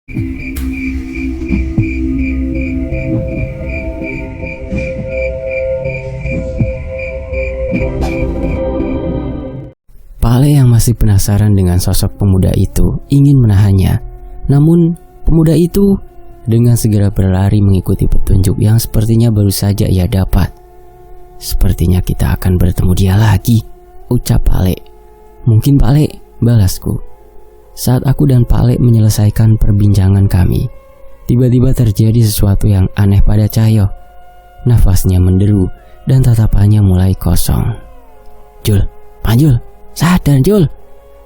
Pale yang masih penasaran dengan sosok pemuda itu ingin menahannya. Namun pemuda itu dengan segera berlari mengikuti petunjuk yang sepertinya baru saja ia dapat. "Sepertinya kita akan bertemu dia lagi," ucap Pale. "Mungkin Pale," balasku. Saat aku dan Pale menyelesaikan perbincangan kami, tiba-tiba terjadi sesuatu yang aneh pada Cahyo. Nafasnya menderu dan tatapannya mulai kosong. "Jul, Panjul, sadar Jul!"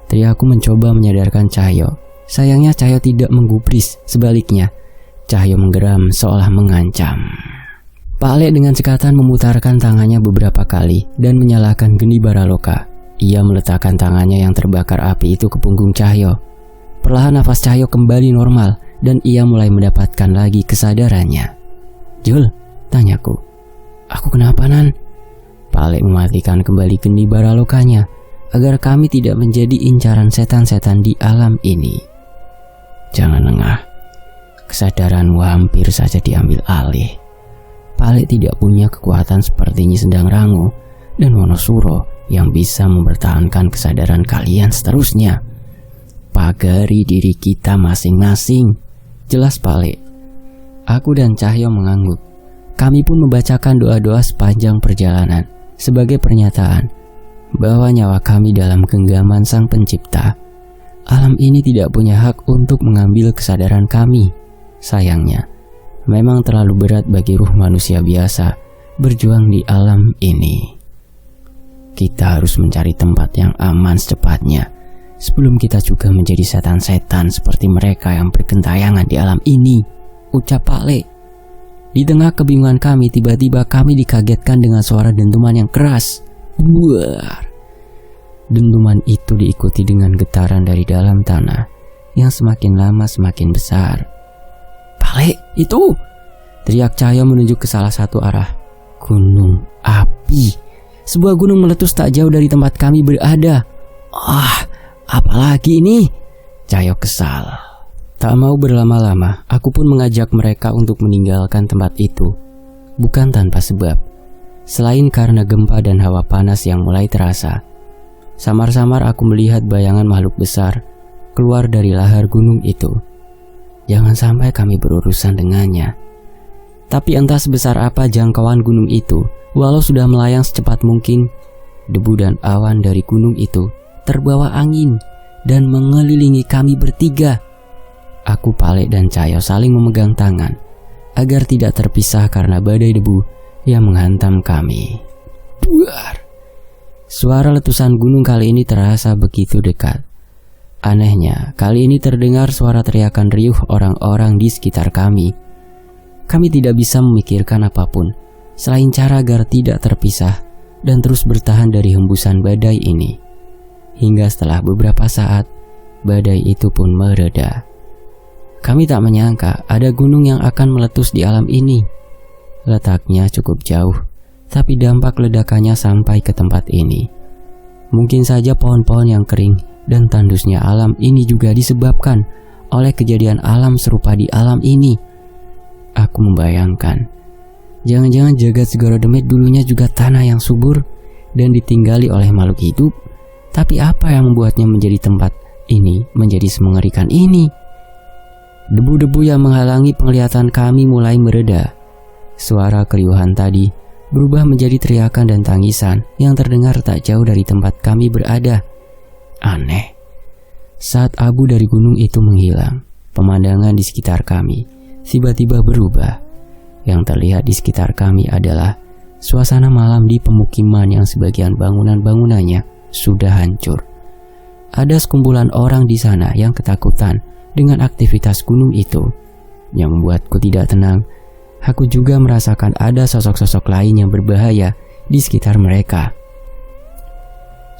teriakku mencoba menyadarkan Cahyo. Sayangnya Cahyo tidak menggubris, sebaliknya Cahyo menggeram seolah mengancam. Pale dengan cekatan memutarkan tangannya beberapa kali dan menyalakan geni Baraloka. Ia meletakkan tangannya yang terbakar api itu ke punggung Cahyo. Perlahan nafas Cahyo kembali normal dan ia mulai mendapatkan lagi kesadarannya. "Jul," tanyaku. "Aku kenapa, Nan?" Pale mematikan kembali geni Baralokanya agar kami tidak menjadi incaran setan-setan di alam ini. "Jangan lengah. Kesadaranmu hampir saja diambil alih. Pale tidak punya kekuatan seperti Nyi Sendang Rangu dan Wonosuro yang bisa mempertahankan kesadaran kalian seterusnya. Pagari diri kita masing-masing," jelas Pale. Aku dan Cahyo mengangguk. Kami pun membacakan doa-doa sepanjang perjalanan sebagai pernyataan bahwa nyawa kami dalam genggaman Sang Pencipta. Alam ini tidak punya hak untuk mengambil kesadaran kami. Sayangnya, memang terlalu berat bagi ruh manusia biasa berjuang di alam ini. Kita harus mencari tempat yang aman secepatnya sebelum kita juga menjadi setan-setan seperti mereka yang bergentayangan di alam ini, ucap Pale. Di tengah kebingungan kami, tiba-tiba kami dikagetkan dengan suara dentuman yang keras. Buar. Dentuman itu diikuti dengan getaran dari dalam tanah yang semakin lama semakin besar. "Pale, itu!" teriak Cahyo menunjuk ke salah satu arah. "Gunung api. Sebuah gunung meletus tak jauh dari tempat kami berada." Apalagi ini?" Cahyo kesal. Tak mau berlama-lama, aku pun mengajak mereka untuk meninggalkan tempat itu. Bukan tanpa sebab, selain karena gempa dan hawa panas yang mulai terasa. Samar-samar aku melihat bayangan makhluk besar keluar dari lahar gunung itu. Jangan sampai kami berurusan dengannya. Tapi entah sebesar apa jangkauan gunung itu, walau sudah melayang secepat mungkin, debu dan awan dari gunung itu terbawa angin dan mengelilingi kami bertiga. Aku, Pale, dan Cahyo saling memegang tangan agar tidak terpisah karena badai debu yang menghantam kami. Buar. Suara letusan gunung kali ini terasa begitu dekat. Anehnya, kali ini terdengar suara teriakan riuh orang-orang di sekitar kami. Kami tidak bisa memikirkan apapun selain cara agar tidak terpisah dan terus bertahan dari hembusan badai ini. Hingga setelah beberapa saat, badai itu pun mereda. Kami tak menyangka ada gunung yang akan meletus di alam ini. Letaknya cukup jauh, tapi dampak ledakannya sampai ke tempat ini. Mungkin saja pohon-pohon yang kering dan tandusnya alam ini juga disebabkan oleh kejadian alam serupa di alam ini. Aku membayangkan, jangan-jangan jagat Segoro Demit dulunya juga tanah yang subur dan ditinggali oleh makhluk hidup. Tapi apa yang membuatnya menjadi tempat ini menjadi semengerikan ini? Debu-debu yang menghalangi penglihatan kami mulai mereda. Suara keriuhan tadi berubah menjadi teriakan dan tangisan yang terdengar tak jauh dari tempat kami berada. Aneh. Saat abu dari gunung itu menghilang, pemandangan di sekitar kami tiba-tiba berubah. Yang terlihat di sekitar kami adalah suasana malam di pemukiman yang sebagian bangunan-bangunannya sudah hancur. Ada sekumpulan orang di sana yang ketakutan dengan aktivitas gunung itu. Yang membuatku tidak tenang, aku juga merasakan ada sosok-sosok lain yang berbahaya di sekitar mereka.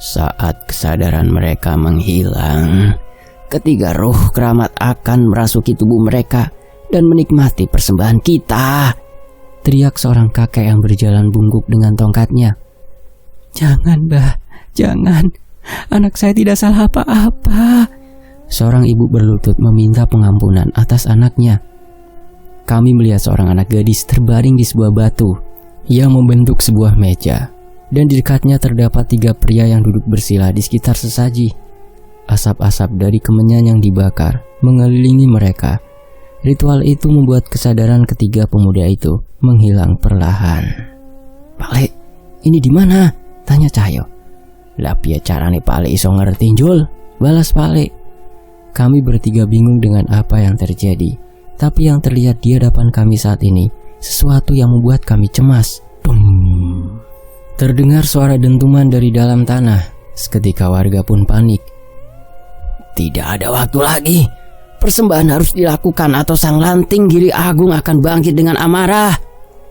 Saat kesadaran mereka menghilang, ketiga roh keramat akan merasuki tubuh mereka dan menikmati persembahan kita, teriak seorang kakek yang berjalan bungkuk dengan tongkatnya. Jangan, Mbah, jangan. Anak saya tidak salah apa-apa, seorang ibu berlutut meminta pengampunan atas anaknya. Kami melihat seorang anak gadis terbaring di sebuah batu yang membentuk sebuah meja, dan di dekatnya terdapat 3 pria yang duduk bersila di sekitar sesaji. Asap-asap dari kemenyan yang dibakar mengelilingi mereka. Ritual itu membuat kesadaran ketiga pemuda itu menghilang perlahan. "Pale, ini di mana?" tanya Cahyo. "Lah piye carane Pale iso ngerti, Jul?" balas Pale. Kami bertiga bingung dengan apa yang terjadi, tapi yang terlihat di hadapan kami saat ini sesuatu yang membuat kami cemas. Bum. Terdengar suara dentuman dari dalam tanah. Seketika warga pun panik. "Tidak ada waktu lagi. Persembahan harus dilakukan atau sang lanting Giri Agung akan bangkit dengan amarah,"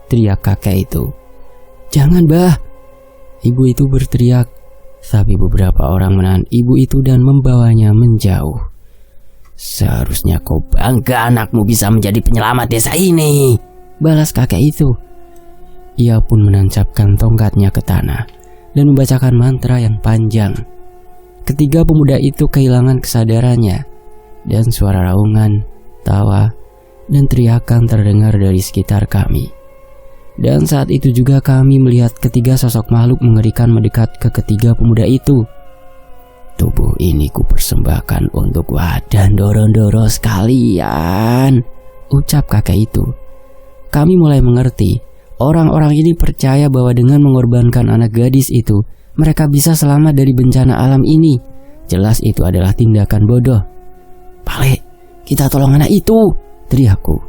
teriak kakek itu. "Jangan, Bah," ibu itu berteriak. Tapi beberapa orang menahan ibu itu dan membawanya menjauh. "Seharusnya kau bangga anakmu bisa menjadi penyelamat desa ini," balas kakek itu. Ia pun menancapkan tongkatnya ke tanah dan membacakan mantra yang panjang. Ketiga pemuda itu kehilangan kesadarannya, dan suara raungan, tawa, dan teriakan terdengar dari sekitar kami. Dan saat itu juga kami melihat ketiga sosok makhluk mengerikan mendekat ke ketiga pemuda itu. "Tubuh ini kupersembahkan untuk wadah doro-doro sekalian," ucap kakek itu. Kami mulai mengerti, orang-orang ini percaya bahwa dengan mengorbankan anak gadis itu, mereka bisa selamat dari bencana alam ini. Jelas itu adalah tindakan bodoh. "Pale, kita tolong anak itu," teriakku.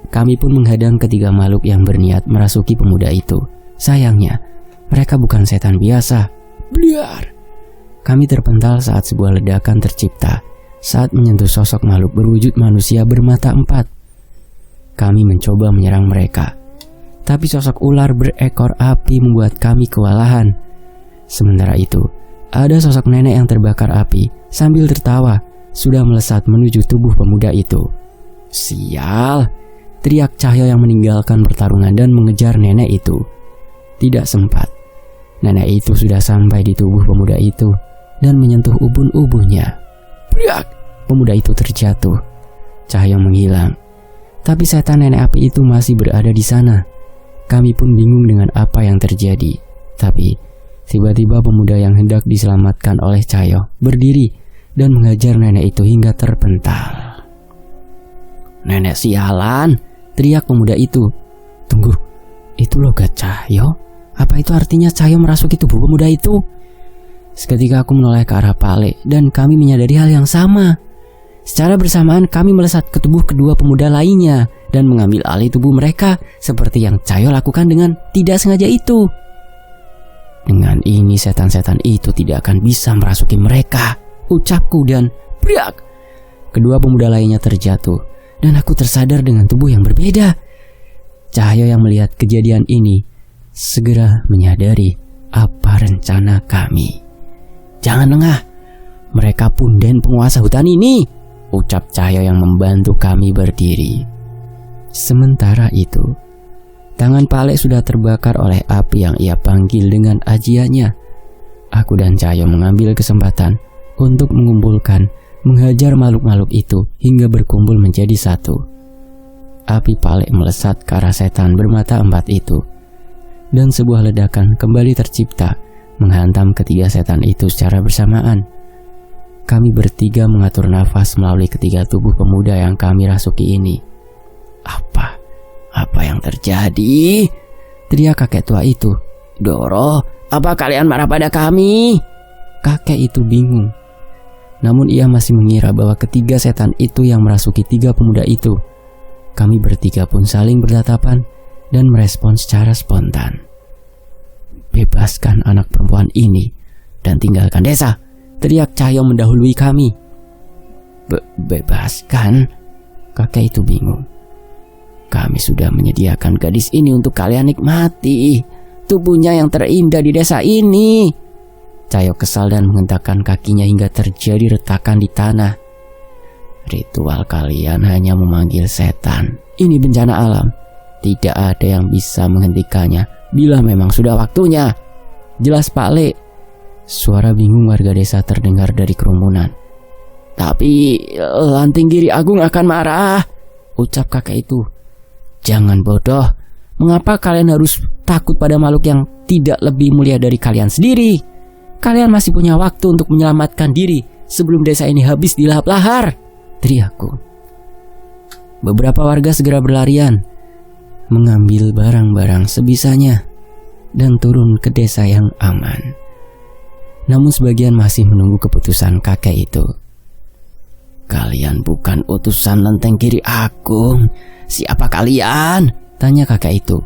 Kami pun menghadang ketiga makhluk yang berniat merasuki pemuda itu. Sayangnya, mereka bukan setan biasa. Bliar! Kami terpental saat sebuah ledakan tercipta saat menyentuh sosok makhluk berwujud manusia bermata 4. Kami mencoba menyerang mereka, tapi sosok ular berekor api membuat kami kewalahan. Sementara itu, ada sosok nenek yang terbakar api sambil tertawa sudah melesat menuju tubuh pemuda itu. "Sial!" teriak Cahyo yang meninggalkan pertarungan dan mengejar nenek itu. Tidak sempat. Nenek itu sudah sampai di tubuh pemuda itu dan menyentuh ubun-ubunnya. Priak! Pemuda itu terjatuh. Cahyo menghilang. Tapi setan nenek api itu masih berada di sana. Kami pun bingung dengan apa yang terjadi. Tapi tiba-tiba pemuda yang hendak diselamatkan oleh Cahyo berdiri dan menghajar nenek itu hingga terpental. "Nenek sialan!" teriak pemuda itu. "Tunggu, itu logat Cahyo? Apa itu artinya Cahyo merasuki tubuh pemuda itu?" Seketika aku menoleh ke arah Pale dan kami menyadari hal yang sama. Secara bersamaan kami melesat ke tubuh kedua pemuda lainnya dan mengambil alih tubuh mereka seperti yang Cahyo lakukan dengan tidak sengaja itu. "Dengan ini setan-setan itu tidak akan bisa merasuki mereka," ucapku dan priak! Kedua pemuda lainnya terjatuh dan aku tersadar dengan tubuh yang berbeda. Cahyo yang melihat kejadian ini segera menyadari apa rencana kami. "Jangan lengah, mereka punden penguasa hutan ini," ucap Cahyo yang membantu kami berdiri. Sementara itu, tangan Pale sudah terbakar oleh api yang ia panggil dengan ajiannya. Aku dan Cahyo mengambil kesempatan untuk menghajar makhluk-makhluk itu hingga berkumpul menjadi satu. Api Pale melesat ke arah setan bermata 4 itu, dan sebuah ledakan kembali tercipta menghantam ketiga setan itu secara bersamaan. Kami bertiga mengatur nafas melalui ketiga tubuh pemuda yang kami rasuki ini. Apa yang terjadi?" teriak kakek tua itu. "Doro, apa kalian marah pada kami?" Kakek itu bingung. Namun ia masih mengira bahwa ketiga setan itu yang merasuki 3 pemuda itu. Kami bertiga pun saling bertatapan dan merespon secara spontan. "Bebaskan anak perempuan ini dan tinggalkan desa," teriak Cahyo mendahului kami. Bebaskan? Kakek itu bingung. "Kami sudah menyediakan gadis ini untuk kalian nikmati. Tubuhnya yang terindah di desa ini." Cahyo kesal dan menghentakkan kakinya hingga terjadi retakan di tanah. "Ritual kalian hanya memanggil setan. Ini bencana alam. Tidak ada yang bisa menghentikannya bila memang sudah waktunya. Jelas Pak Le." Suara bingung warga desa terdengar dari kerumunan. Tapi Lanting Giri Agung akan marah, ucap kakek itu. Jangan bodoh, mengapa kalian harus takut pada makhluk yang tidak lebih mulia dari kalian sendiri? Kalian masih punya waktu untuk menyelamatkan diri sebelum desa ini habis dilahap lahar, teriakku. Beberapa warga segera berlarian, mengambil barang-barang sebisanya dan turun ke desa yang aman. Namun sebagian masih menunggu keputusan kakek itu. Kalian bukan utusan Lenteng Giri Agung. Siapa kalian? Tanya kakek itu.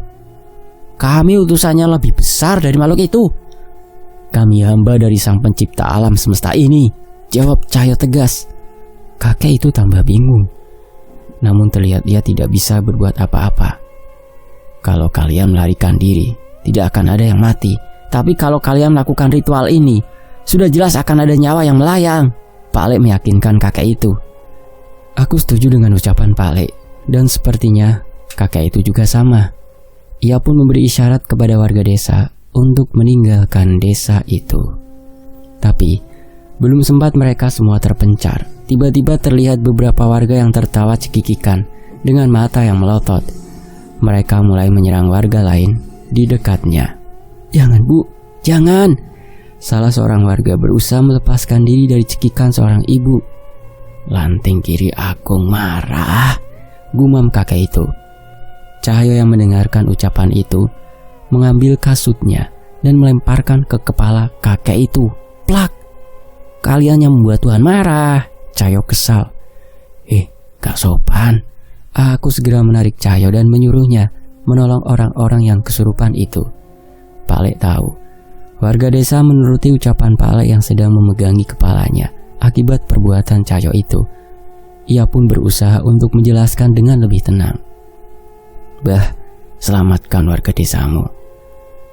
Kami utusannya lebih besar dari makhluk itu. Kami hamba dari sang pencipta alam semesta ini, jawab Cahyo tegas. Kakek itu tambah bingung. Namun terlihat dia tidak bisa berbuat apa-apa. Kalau kalian melarikan diri, tidak akan ada yang mati. Tapi kalau kalian melakukan ritual ini, sudah jelas akan ada nyawa yang melayang, Pak Lek meyakinkan kakek itu. Aku setuju dengan ucapan Pak Lek, dan sepertinya kakek itu juga sama. Ia pun memberi isyarat kepada warga desa untuk meninggalkan desa itu. Tapi belum sempat mereka semua terpencar, tiba-tiba terlihat beberapa warga yang tertawa cekikikan dengan mata yang melotot. Mereka mulai menyerang warga lain di dekatnya. Jangan bu, jangan! Salah seorang warga berusaha melepaskan diri dari cekikan seorang ibu. Lanting Giri Agung marah, gumam kakek itu. Cahyo yang mendengarkan ucapan itu mengambil kasutnya dan melemparkan ke kepala kakek itu. Plak! Kalian yang membuat Tuhan marah, Cahyo kesal. Gak sopan. Aku segera menarik Cahyo dan menyuruhnya menolong orang-orang yang kesurupan itu. Pak Lek tahu. Warga desa menuruti ucapan Pak Lek yang sedang memegangi kepalanya akibat perbuatan Cahyo itu. Ia pun berusaha untuk menjelaskan dengan lebih tenang. Bah, selamatkan warga desamu.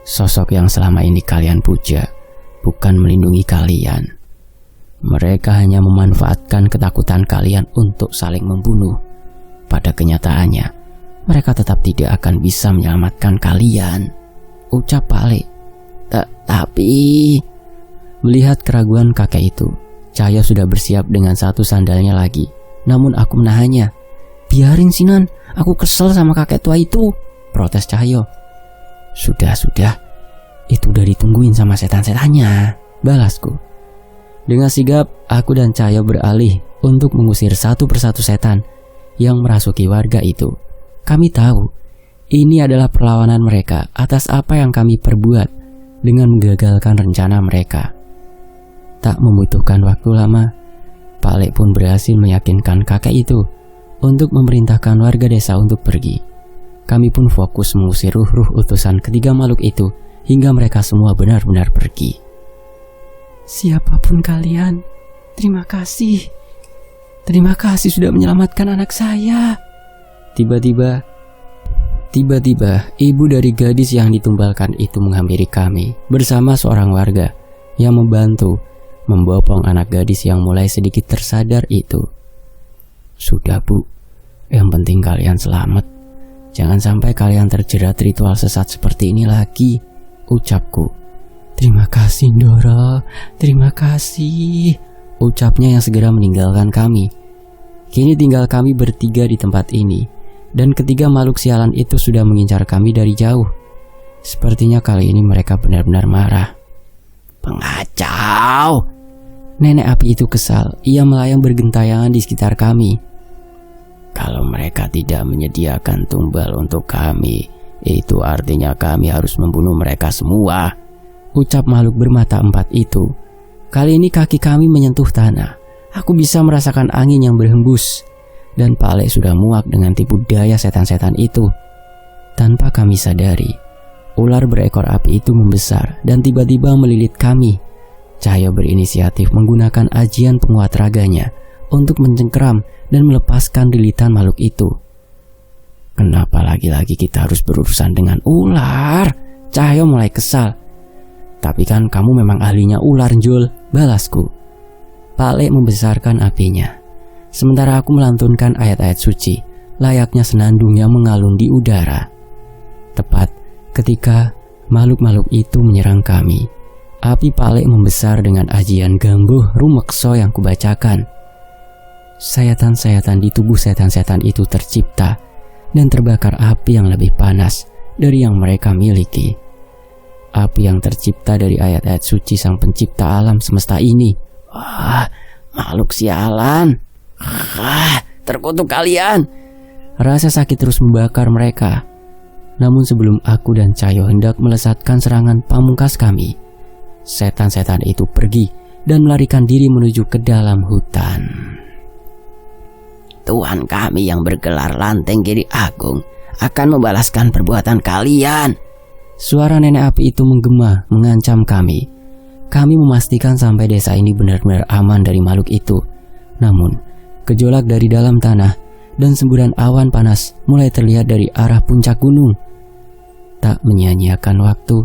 Sosok yang selama ini kalian puja bukan melindungi kalian. Mereka hanya memanfaatkan ketakutan kalian untuk saling membunuh. Pada kenyataannya, mereka tetap tidak akan bisa menyelamatkan kalian, ucap Pak Lek. Tapi melihat keraguan kakek itu, Cahyo sudah bersiap dengan satu sandalnya lagi. Namun aku menahannya. Biarin Sinan, aku kesel sama kakek tua itu, protes Cahyo. Sudah, itu udah ditungguin sama setan-setannya, balasku. Dengan sigap, aku dan Cahyo beralih untuk mengusir satu persatu setan yang merasuki warga itu. Kami tahu, ini adalah perlawanan mereka atas apa yang kami perbuat dengan menggagalkan rencana mereka. Tak membutuhkan waktu lama, Pak Lek pun berhasil meyakinkan kakek itu untuk memerintahkan warga desa untuk pergi. Kami pun fokus mengusir ruh-ruh utusan ketiga makhluk itu hingga mereka semua benar-benar pergi. Siapapun kalian, terima kasih. Terima kasih sudah menyelamatkan anak saya. Tiba-tiba, ibu dari gadis yang ditumbalkan itu menghampiri kami bersama seorang warga yang membantu membopong anak gadis yang mulai sedikit tersadar itu. Sudah bu, yang penting kalian selamat. Jangan sampai kalian terjerat ritual sesat seperti ini lagi, ucapku. Terima kasih Ndoro, terima kasih, ucapnya yang segera meninggalkan kami. Kini tinggal kami bertiga di tempat ini. Dan ketiga makhluk sialan itu sudah mengincar kami dari jauh. Sepertinya kali ini mereka benar-benar marah. Pengacau! Nenek api itu kesal. Ia melayang bergentayangan di sekitar kami. Kalau mereka tidak menyediakan tumbal untuk kami, itu artinya kami harus membunuh mereka semua, ucap makhluk bermata empat itu. Kali ini kaki kami menyentuh tanah. Aku bisa merasakan angin yang berhembus. Dan Pak Lek sudah muak dengan tipu daya setan-setan itu. Tanpa kami sadari, ular berekor api itu membesar dan tiba-tiba melilit kami. Cahyo berinisiatif menggunakan ajian penguat raganya untuk mencengkeram dan melepaskan lilitan makhluk itu. Kenapa lagi-lagi kita harus berurusan dengan ular? Cahyo mulai kesal. Tapi kan kamu memang ahlinya ular, Jul, balasku. Pak Lek membesarkan apinya. Sementara aku melantunkan ayat-ayat suci, layaknya senandung yang mengalun di udara. Tepat ketika makhluk-makhluk itu menyerang kami, api Pak Lek membesar dengan ajian Gambuh Rumekso yang kubacakan. sayatan-sayatan di tubuh setan-setan itu tercipta dan terbakar api yang lebih panas dari yang mereka miliki. Api yang tercipta dari ayat-ayat suci Sang Pencipta alam semesta ini. Makhluk sialan. Terkutuk kalian. Rasa sakit terus membakar mereka. Namun sebelum aku dan Cahyo hendak melesatkan serangan pamungkas kami, setan-setan itu pergi dan melarikan diri menuju ke dalam hutan. Tuhan kami yang bergelar Lanteng Giri Agung akan membalaskan perbuatan kalian. Suara nenek api itu menggema mengancam kami. Kami memastikan sampai desa ini benar-benar aman dari makhluk itu. Namun, gejolak dari dalam tanah dan semburan awan panas mulai terlihat dari arah puncak gunung. Tak menyia-nyiakan waktu,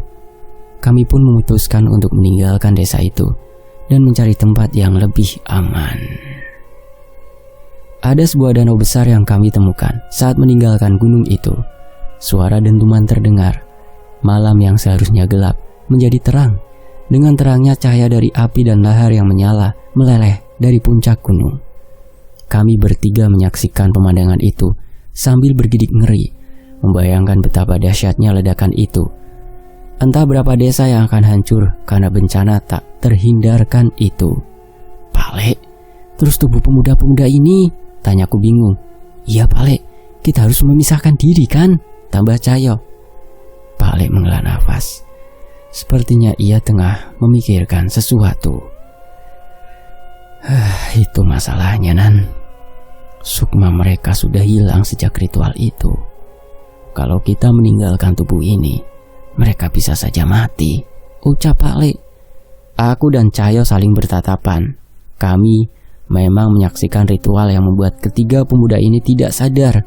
kami pun memutuskan untuk meninggalkan desa itu dan mencari tempat yang lebih aman. Ada sebuah danau besar yang kami temukan saat meninggalkan gunung itu. Suara dentuman terdengar. Malam yang seharusnya gelap menjadi terang dengan terangnya cahaya dari api dan lahar yang menyala meleleh dari puncak gunung. Kami bertiga menyaksikan pemandangan itu sambil bergidik ngeri, membayangkan betapa dahsyatnya ledakan itu. Entah berapa desa yang akan hancur karena bencana tak terhindarkan itu. Pale, terus tubuh pemuda-pemuda ini? Tanyaku bingung. Iya Pale, kita harus memisahkan diri kan? Tambah Cahyo. Pale menghela nafas. Sepertinya ia tengah memikirkan sesuatu. Itu masalahnya, Nan. Sukma mereka sudah hilang sejak ritual itu. Kalau kita meninggalkan tubuh ini, mereka bisa saja mati, ucap Pale. Aku dan Cahyo saling bertatapan. Kami memang menyaksikan ritual yang membuat ketiga pemuda ini tidak sadar.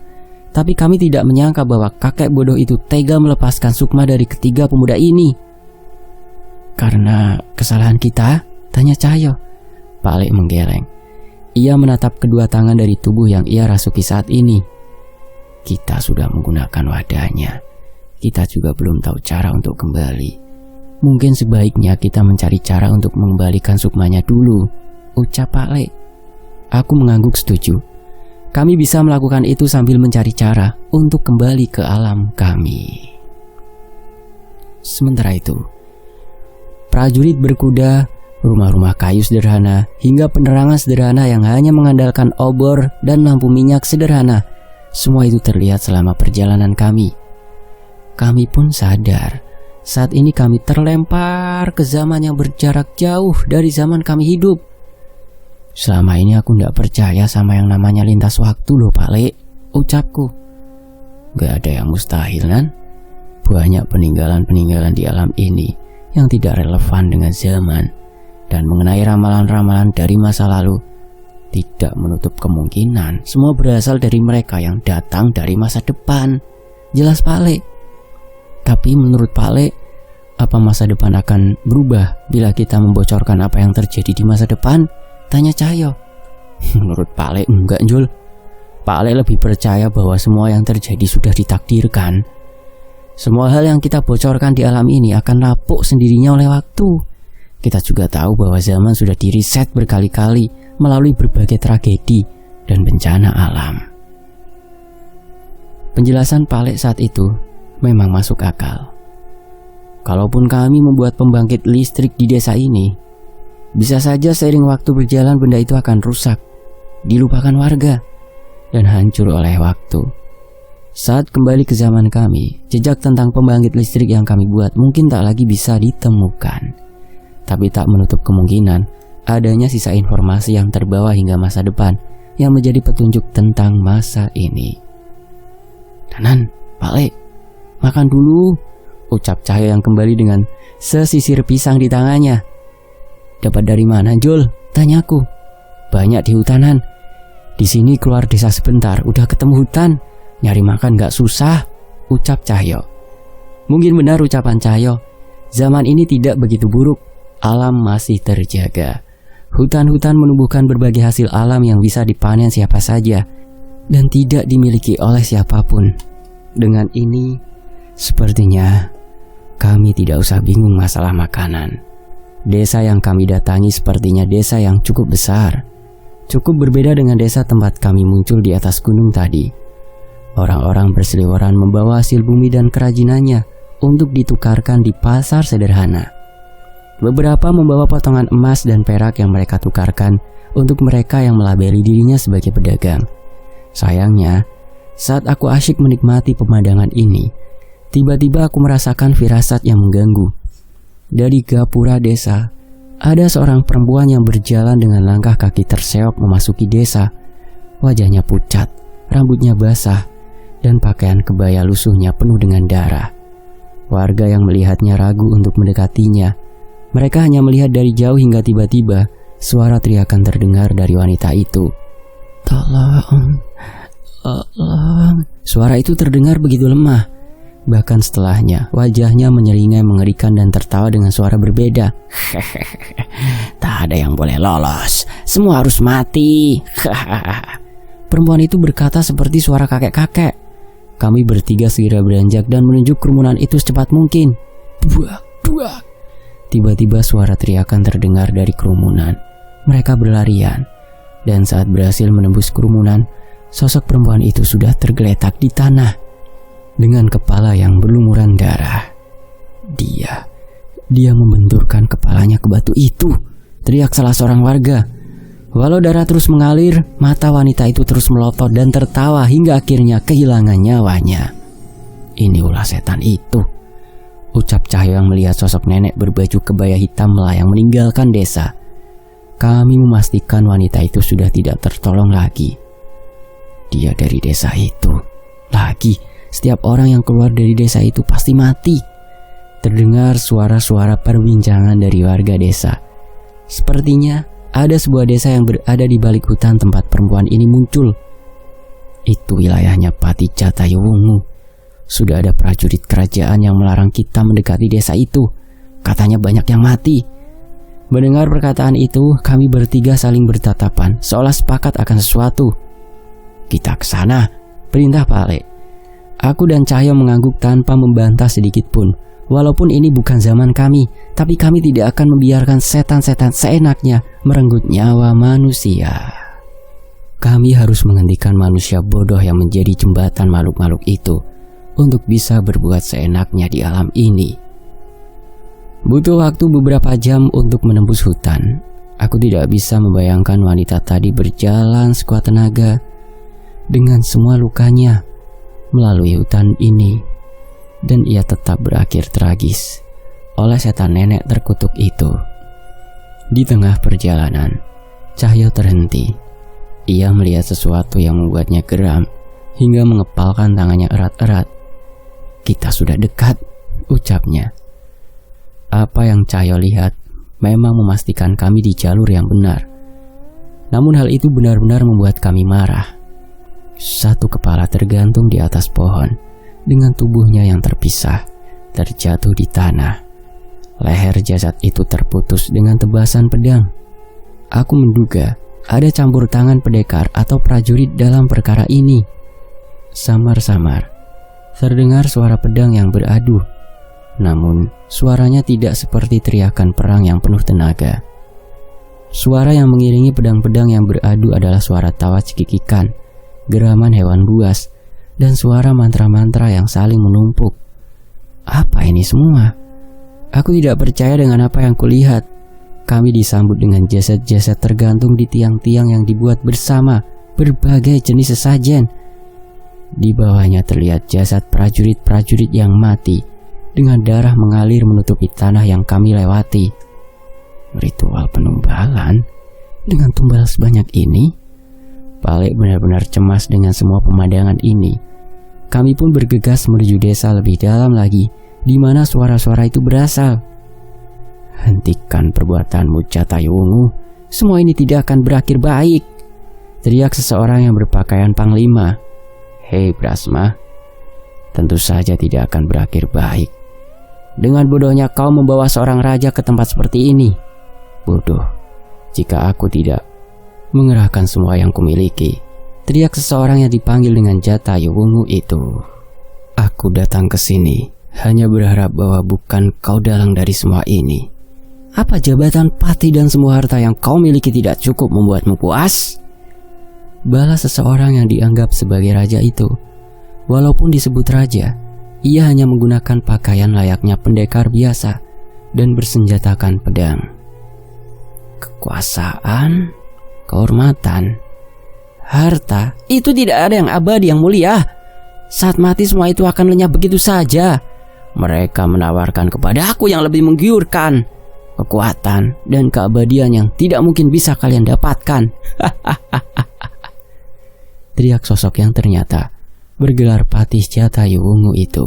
Tapi kami tidak menyangka bahwa kakek bodoh itu tega melepaskan Sukma dari ketiga pemuda ini. Karena kesalahan kita? Tanya Cahyo. Pale menggeleng. Ia menatap kedua tangan dari tubuh yang ia rasuki saat ini. Kita sudah menggunakan wadahnya. Kita juga belum tahu cara untuk kembali. Mungkin sebaiknya kita mencari cara untuk mengembalikan Sukmanya dulu, ucap Pale. Aku mengangguk setuju. Kami bisa melakukan itu sambil mencari cara untuk kembali ke alam kami. Sementara itu, prajurit berkuda, rumah-rumah kayu sederhana, hingga penerangan sederhana yang hanya mengandalkan obor dan lampu minyak sederhana, semua itu terlihat selama perjalanan kami. Kami pun sadar, saat ini kami terlempar ke zaman yang berjarak jauh dari zaman kami hidup. Selama ini aku gak percaya sama yang namanya lintas waktu loh Pale, ucapku. Gak ada yang mustahil, Nan. Banyak peninggalan-peninggalan di alam ini yang tidak relevan dengan zaman. Dan mengenai ramalan-ramalan dari masa lalu, tidak menutup kemungkinan semua berasal dari mereka yang datang dari masa depan. Jelas Pale. Tapi menurut Pale, apa masa depan akan berubah bila kita membocorkan apa yang terjadi di masa depan? Tanya Cahyo. Menurut Pale enggak, Jul. Pale lebih percaya bahwa semua yang terjadi sudah ditakdirkan. Semua hal yang kita bocorkan di alam ini akan lapuk sendirinya oleh waktu. Kita juga tahu bahwa zaman sudah diriset berkali-kali melalui berbagai tragedi dan bencana alam. Penjelasan Pale saat itu memang masuk akal. Kalaupun kami membuat pembangkit listrik di desa ini, bisa saja seiring waktu berjalan benda itu akan rusak, dilupakan warga, dan hancur oleh waktu. Saat kembali ke zaman kami, jejak tentang pembangkit listrik yang kami buat mungkin tak lagi bisa ditemukan. Tapi tak menutup kemungkinan adanya sisa informasi yang terbawa hingga masa depan yang menjadi petunjuk tentang masa ini. Nan, Pale, makan dulu, ucap Cahyo yang kembali dengan sesisir pisang di tangannya. Dapat dari mana, Jul? Tanyaku. Banyak di hutanan. Di sini keluar desa sebentar, udah ketemu hutan. Nyari makan gak susah, ucap Cahyo. Mungkin benar ucapan Cahyo. Zaman ini tidak begitu buruk. Alam masih terjaga. Hutan-hutan menumbuhkan berbagai hasil alam yang bisa dipanen siapa saja dan tidak dimiliki oleh siapapun. Dengan ini, sepertinya kami tidak usah bingung masalah makanan. Desa yang kami datangi sepertinya desa yang cukup besar. cukup berbeda dengan desa tempat kami muncul di atas gunung tadi. Orang-orang berseliweran membawa hasil bumi dan kerajinannya untuk ditukarkan di pasar sederhana. Beberapa membawa potongan emas dan perak yang mereka tukarkan untuk mereka yang melabeli dirinya sebagai pedagang. Sayangnya, saat aku asyik menikmati pemandangan ini, tiba-tiba aku merasakan firasat yang mengganggu. Dari gapura desa, ada seorang perempuan yang berjalan dengan langkah kaki terseok memasuki desa. Wajahnya pucat, rambutnya basah, dan pakaian kebaya lusuhnya penuh dengan darah. Warga yang melihatnya ragu untuk mendekatinya. Mereka hanya melihat dari jauh hingga tiba-tiba suara teriakan terdengar dari wanita itu. Tolong, tolong. Suara itu terdengar begitu lemah. Bahkan setelahnya, wajahnya menyeringai mengerikan dan tertawa dengan suara berbeda. Tak ada yang boleh lolos, semua harus mati. Perempuan itu berkata seperti suara kakek-kakek. Kami bertiga segera beranjak dan menuju kerumunan itu secepat mungkin. Buak, buak. Tiba-tiba suara teriakan terdengar dari kerumunan. Mereka berlarian, dan saat berhasil menembus kerumunan, sosok perempuan itu sudah tergeletak di tanah dengan kepala yang berlumuran darah. Dia membenturkan kepalanya ke batu itu, teriak salah seorang warga. Walau darah terus mengalir, mata wanita itu terus melotot dan tertawa hingga akhirnya kehilangan nyawanya. Ini ulah setan itu, ucap Cahyo yang melihat sosok nenek berbaju kebaya hitam melayang meninggalkan desa. Kami memastikan wanita itu sudah tidak tertolong lagi. Dia dari desa itu. Lagi, setiap orang yang keluar dari desa itu pasti mati. Terdengar suara-suara perbincangan dari warga desa. Sepertinya ada sebuah desa yang berada di balik hutan tempat perempuan ini muncul. Itu wilayahnya Pati Jatayuwungu. Sudah ada prajurit kerajaan yang melarang kita mendekati desa itu. Katanya banyak yang mati. Mendengar perkataan itu, kami bertiga saling bertatapan, seolah sepakat akan sesuatu. Kita ke sana, perintah Pak Ale. Aku dan Cahyo mengangguk tanpa membantah sedikit pun. Walaupun ini bukan zaman kami, tapi kami tidak akan membiarkan setan-setan seenaknya merenggut nyawa manusia. Kami harus menghentikan manusia bodoh yang menjadi jembatan makhluk-makhluk itu untuk bisa berbuat seenaknya di alam ini. Butuh waktu beberapa jam untuk menembus hutan. Aku tidak bisa membayangkan wanita tadi berjalan sekuat tenaga dengan semua lukanya melalui hutan ini, dan ia tetap berakhir tragis oleh setan nenek terkutuk itu. Di tengah perjalanan, Cahyo terhenti. Ia melihat sesuatu yang membuatnya geram hingga mengepalkan tangannya erat-erat. Kita sudah dekat, ucapnya. Apa yang Cahyo lihat memang memastikan kami di jalur yang benar. Namun hal itu benar-benar membuat kami marah. Satu kepala tergantung di atas pohon dengan tubuhnya yang terpisah, terjatuh di tanah. Leher jasad itu terputus dengan tebasan pedang. Aku menduga ada campur tangan pendekar atau prajurit dalam perkara ini. Samar-samar terdengar suara pedang yang beradu. Namun, suaranya tidak seperti teriakan perang yang penuh tenaga. Suara yang mengiringi pedang-pedang yang beradu adalah suara tawa cekikikan, geraman hewan buas, dan suara mantra-mantra yang saling menumpuk. Apa ini semua? Aku tidak percaya dengan apa yang kulihat. Kami disambut dengan jasad-jasad tergantung di tiang-tiang yang dibuat bersama berbagai jenis sesajen. Di bawahnya terlihat jasad prajurit-prajurit yang mati dengan darah mengalir menutupi tanah yang kami lewati. Ritual penumbalan dengan tumbal sebanyak ini? Palek benar-benar cemas dengan semua pemandangan ini. Kami pun bergegas menuju desa lebih dalam lagi, di mana suara-suara itu berasal. Hentikan perbuatanmu, Jatayuwungu. Semua ini tidak akan berakhir baik, teriak seseorang yang berpakaian panglima. Hei Brasma, tentu saja tidak akan berakhir baik. Dengan bodohnya kau membawa seorang raja ke tempat seperti ini. Bodoh, jika aku tidak mengerahkan semua yang kumiliki, teriak seseorang yang dipanggil dengan Jatayuwungu itu. Aku datang ke sini hanya berharap bahwa bukan kau dalang dari semua ini. Apa jabatan pati dan semua harta yang kau miliki tidak cukup membuatmu puas? Balas seseorang yang dianggap sebagai raja itu. Walaupun disebut raja, ia hanya menggunakan pakaian layaknya pendekar biasa dan bersenjatakan pedang. Kekuasaan, kehormatan, harta, itu tidak ada yang abadi yang mulia. Saat mati semua itu akan lenyap begitu saja. Mereka menawarkan kepada aku yang lebih menggiurkan, kekuatan dan keabadian yang tidak mungkin bisa kalian dapatkan. Teriak sosok yang ternyata bergelar Patih Jatayu Wungu itu.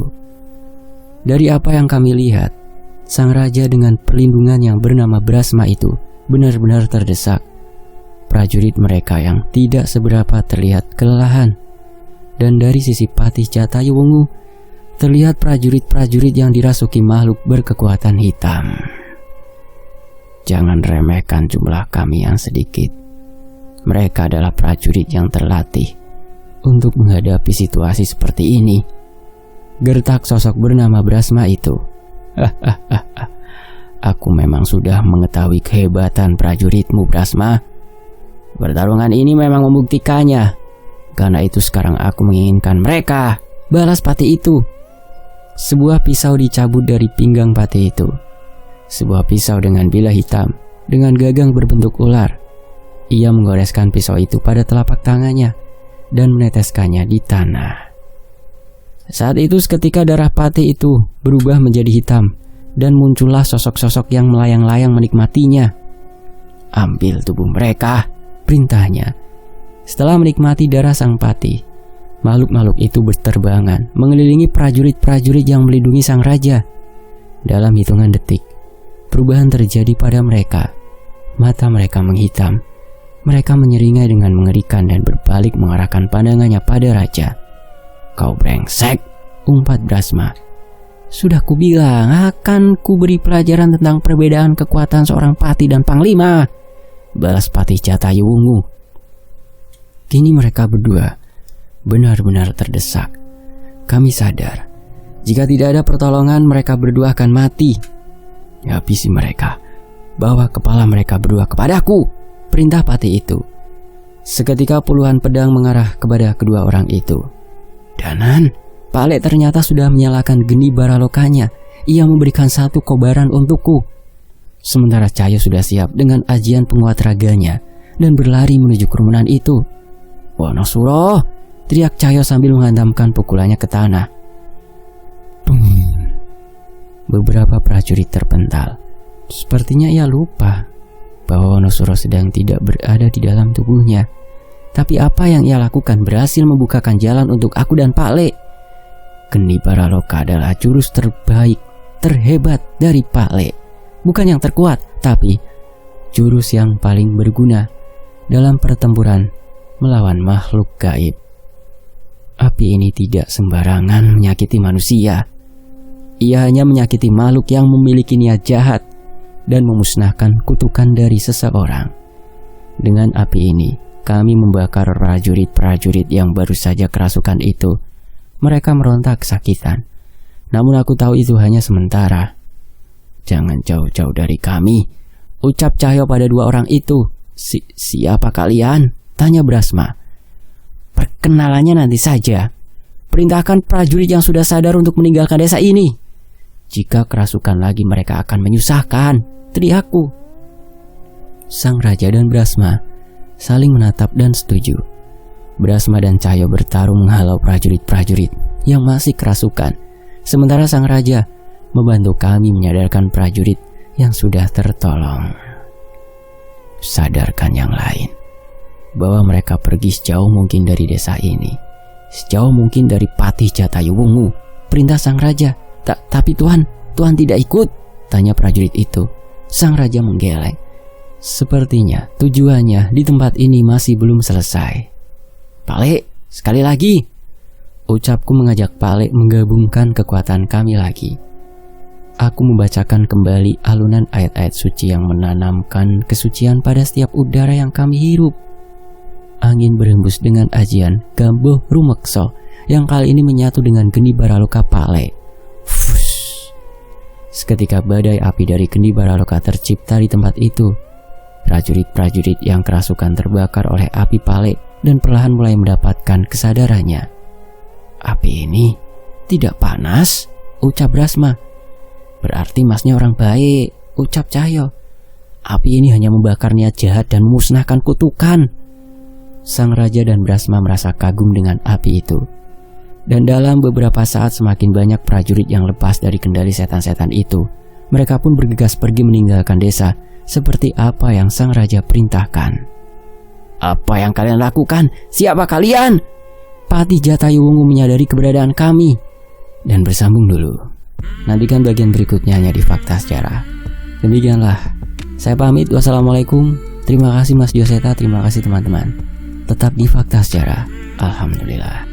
Dari apa yang kami lihat, sang raja dengan perlindungan yang bernama Brasma itu benar-benar terdesak. Prajurit mereka yang tidak seberapa terlihat kelelahan. Dan dari sisi Patih Jatayu Wungu, terlihat prajurit-prajurit yang dirasuki makhluk berkekuatan hitam. Jangan remehkan jumlah kami yang sedikit. Mereka adalah prajurit yang terlatih untuk menghadapi situasi seperti ini. Gertak sosok bernama Brasma itu. Aku memang sudah mengetahui kehebatan prajuritmu, Brasma. Pertarungan ini memang membuktikannya. Karena itu sekarang aku menginginkan mereka. Balas Patih itu. Sebuah pisau dicabut dari pinggang Patih itu. Sebuah pisau dengan bilah hitam, dengan gagang berbentuk ular. Ia menggoreskan pisau itu pada telapak tangannya dan meneteskannya di tanah. Saat itu seketika darah Patih itu berubah menjadi hitam dan muncullah sosok-sosok yang melayang-layang menikmatinya. Ambil tubuh mereka, perintahnya. Setelah menikmati darah sang Patih, makhluk-makhluk itu berterbangan mengelilingi prajurit-prajurit yang melindungi sang raja. Dalam hitungan detik, perubahan terjadi pada mereka. Mata mereka menghitam. Mereka menyeringai dengan mengerikan dan berbalik mengarahkan pandangannya pada raja. Kau brengsek, umpat Brasma. Sudah kubilang akan kuberi pelajaran tentang perbedaan kekuatan seorang patih dan panglima, balas Patih Jatayu Wungu. Kini mereka berdua benar-benar terdesak. Kami sadar, jika tidak ada pertolongan mereka berdua akan mati. Habisi mereka, bawa kepala mereka berdua kepadaku, perintah Patih itu. Seketika puluhan pedang mengarah kepada kedua orang itu. Danan, Pak Lek ternyata sudah menyalakan geni baralokanya. Ia memberikan satu kobaran untukku. Sementara Cahyo sudah siap dengan ajian penguat raganya dan berlari menuju kerumunan itu. Wonosuro, teriak Cahyo sambil menghantamkan pukulannya ke tanah. Beberapa prajurit terpental. Sepertinya ia lupa bahwa Wonosuro sedang tidak berada di dalam tubuhnya. Tapi apa yang ia lakukan berhasil membukakan jalan untuk aku dan Pak Lek. Geni Baraloka adalah jurus terbaik, terhebat dari Pak Lek. Bukan yang terkuat, tapi jurus yang paling berguna dalam pertempuran melawan makhluk gaib. Api ini tidak sembarangan menyakiti manusia. Ia hanya menyakiti makhluk yang memiliki niat jahat dan memusnahkan kutukan dari seseorang. Dengan api ini, kami membakar prajurit-prajurit yang baru saja kerasukan itu. Mereka meronta kesakitan. Namun aku tahu itu hanya sementara. Jangan jauh-jauh dari kami, ucap Cahyo pada dua orang itu. Siapa kalian? Tanya Brasma. Perkenalannya nanti saja. Perintahkan prajurit yang sudah sadar untuk meninggalkan desa ini. Jika kerasukan lagi mereka akan menyusahkan, teriakku. Sang raja dan Brasma saling menatap dan setuju. Brasma dan Cahyo bertarung menghalau prajurit-prajurit yang masih kerasukan. Sementara sang raja membantu kami menyadarkan prajurit yang sudah tertolong. Sadarkan yang lain bahwa mereka pergi sejauh mungkin dari desa ini, sejauh mungkin dari Patih Jatayu Wungu, perintah sang raja. Tapi Tuhan tidak ikut, tanya prajurit itu. Sang raja menggeleng. Sepertinya tujuannya di tempat ini masih belum selesai. Pak Lek, sekali lagi, ucapku mengajak Pak Lek menggabungkan kekuatan kami lagi. Aku membacakan kembali alunan ayat-ayat suci yang menanamkan kesucian pada setiap udara yang kami hirup. Angin berhembus dengan ajian Gambuh Rumekso yang kali ini menyatu dengan geni Baraloka Pak Lek. Fush. Seketika badai api dari kendi Baraloka tercipta di tempat itu. Prajurit-prajurit yang kerasukan terbakar oleh api Pale dan perlahan mulai mendapatkan kesadarannya. "Api ini tidak panas," ucap Brasma. "Berarti masnya orang baik," ucap Cahyo. "Api ini hanya membakar niat jahat dan memusnahkan kutukan." Sang raja dan Brasma merasa kagum dengan api itu. Dan dalam beberapa saat semakin banyak prajurit yang lepas dari kendali setan-setan itu. Mereka pun bergegas pergi meninggalkan desa seperti apa yang sang raja perintahkan. "Apa yang kalian lakukan? Siapa kalian?" Patih Jatayuwungu menyadari keberadaan kami. Dan bersambung dulu. Nantikan bagian berikutnya hanya di Fakta Sejarah. Demikianlah. Saya pamit. Wassalamualaikum. Terima kasih Mas Joseta. Terima kasih teman-teman. Tetap di Fakta Sejarah. Alhamdulillah.